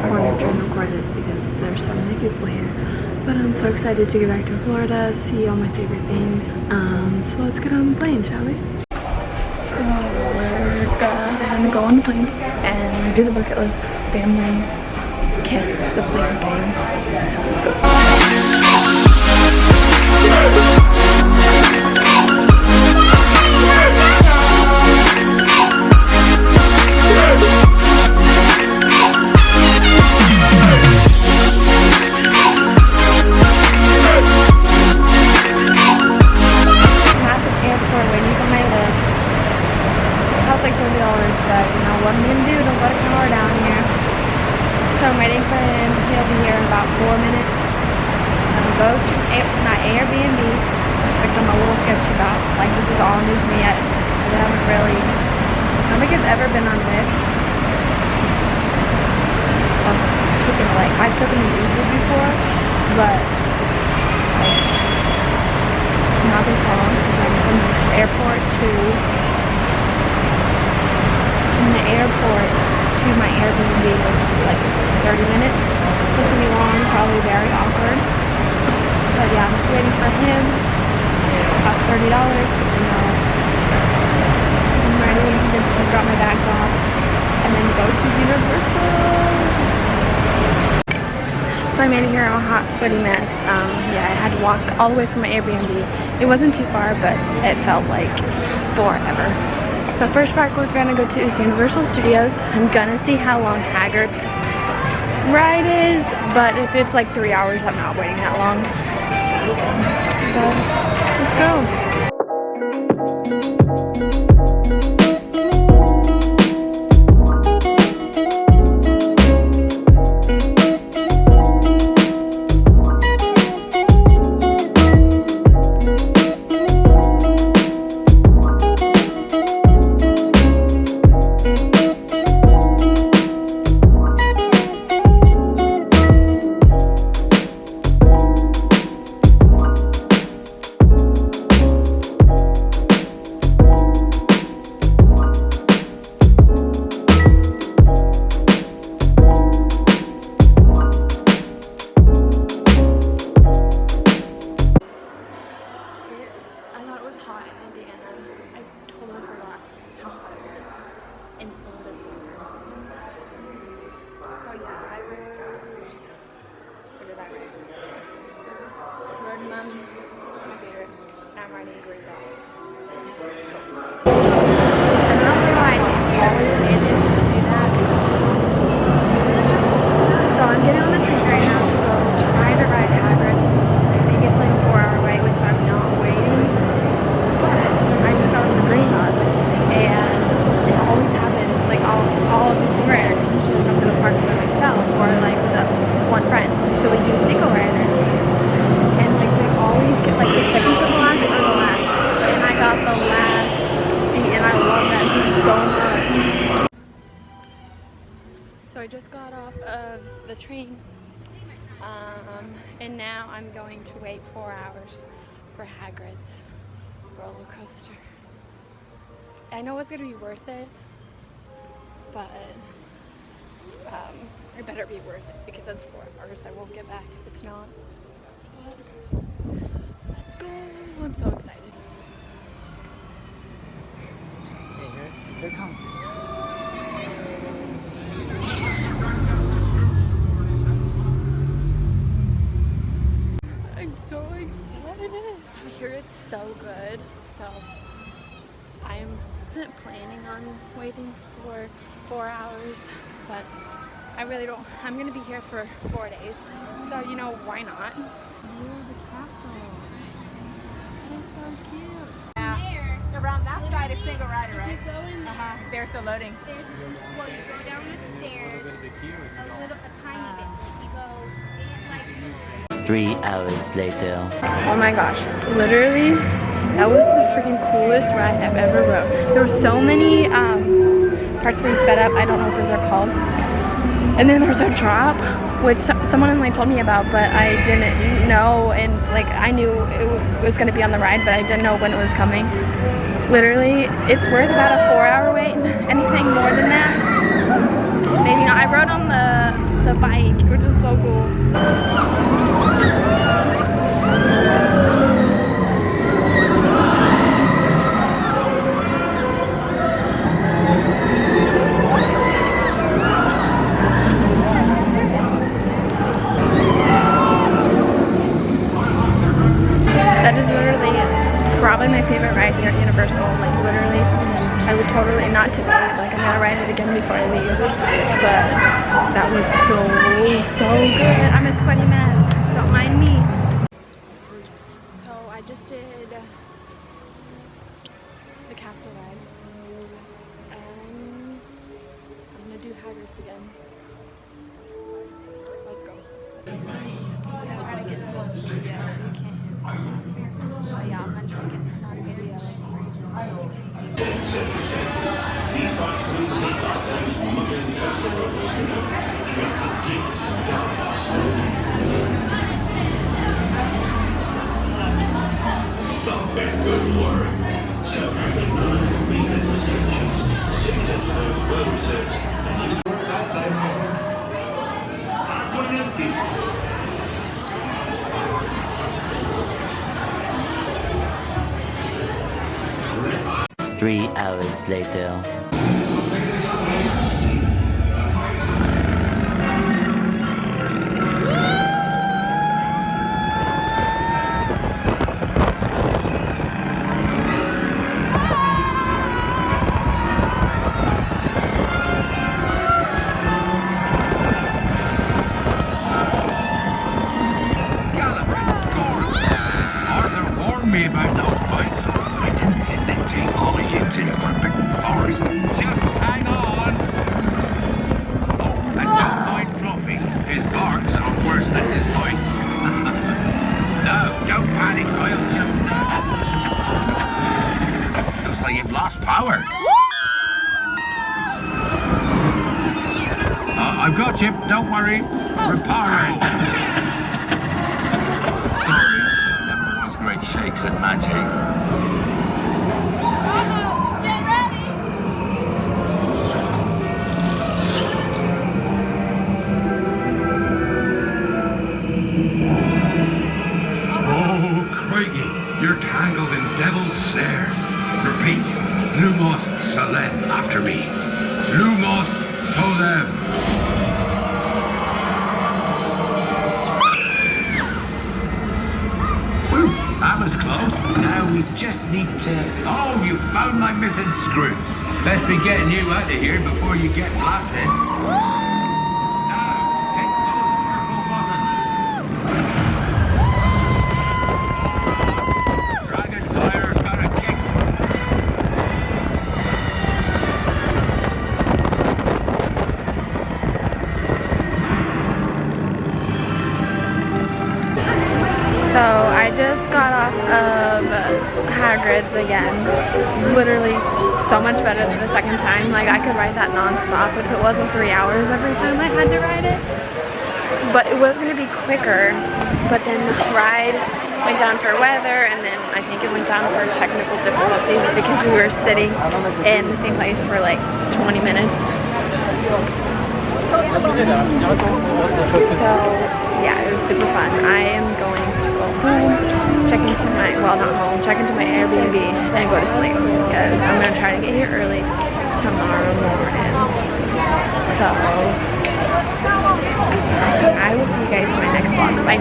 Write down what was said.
the corner to record this because there's so many people here. But I'm so excited to get back to Florida, see all my favorite things. So let's get on the plane, shall we? So we're gonna go on the plane and do the bucket list family kiss the plane thing. Let's go. I've taken an Uber before, but like, not this long because I'm from the airport to my Airbnb, which is like 30 minutes. It's supposed to be long, probably very awkward. But yeah, I'm just waiting for him. It costs $30, but you know, I'm ready to just drop my bags off and then go to Universal. So I made it here in a hot, sweaty mess. Yeah, I had to walk all the way from my Airbnb. It wasn't too far, but it felt like forever. So first park we're gonna go to is Universal Studios. I'm gonna see how long Hagrids ride is, but if it's like 3 hours, I'm not waiting that long. So let's go. So I just got off of the train, and now I'm going to wait 4 hours for Hagrids roller coaster. I know it's gonna be worth it, but it better be worth it because that's 4 hours I won't get back if it's not. But let's go! I'm so excited. Hey, here comes. I'm so excited. I hear it's so good, so I'm not planning on waiting for 4 hours, but I really don't. I'm gonna be here for 4 days, so you know, why not? View the castle. That is so cute. Yeah. Around that side is single rider, right? If you go in there, They're still loading. there's well, you go down the stairs a tiny bit. Like you go like 3 hours later. Oh my gosh, literally, that was the freaking coolest ride I've ever rode. There were so many parts where you sped up. I don't know what those are called. And then there's a drop, which someone like told me about, but I didn't know. And like I knew it was gonna be on the ride, but I didn't know when it was coming. Literally, it's worth about a 4 hour wait. Anything more than that, maybe not. I rode on the the bike, which was so cool. That is literally probably my favorite ride here at Universal. Like literally, I would totally, not today, like I'm gonna ride it again before I leave. But that was so good. I'm a sweaty mess. Don't mind me. So I just did the castle ride. And I'm gonna do Hagrids again. Let's go. I'm gonna try to get some on video. You can't. So yeah, I'm gonna try to get some on video. In circumstances, these bikes move a bit like those modern coastal rollers, creating dips and dives. Something good for it. So having none refit restrictions, similar to those well-researched, and you work that time. I'm going empty. 3 hours later. 'em. I've got you, don't worry. Repairing. Sorry, never was great shakes at magic. Get ready! Oh, crikey, you're tangled in devil's snare. Repeat, Lumos Solem after me. Lumos Solem. Whew, that was close. Now we just need to... Oh, you found my missing screws. Best be getting you out of here before you get blasted. Now, hit those purple buttons. Dragon Fire's got a kick. So I just got off of Hagrids again. Literally so much better than the second time. Like I could ride that non-stop if it wasn't 3 hours every time I had to ride it. But it was going to be quicker. But then the ride went down for weather, and then I think it went down for technical difficulties because we were sitting in the same place for like 20 minutes. So yeah, it was super fun. I am going to go home, check into my, well not home, check into my Airbnb and go to sleep because I'm going to try to get here early tomorrow morning. So I will see you guys in my next vlog. Bye.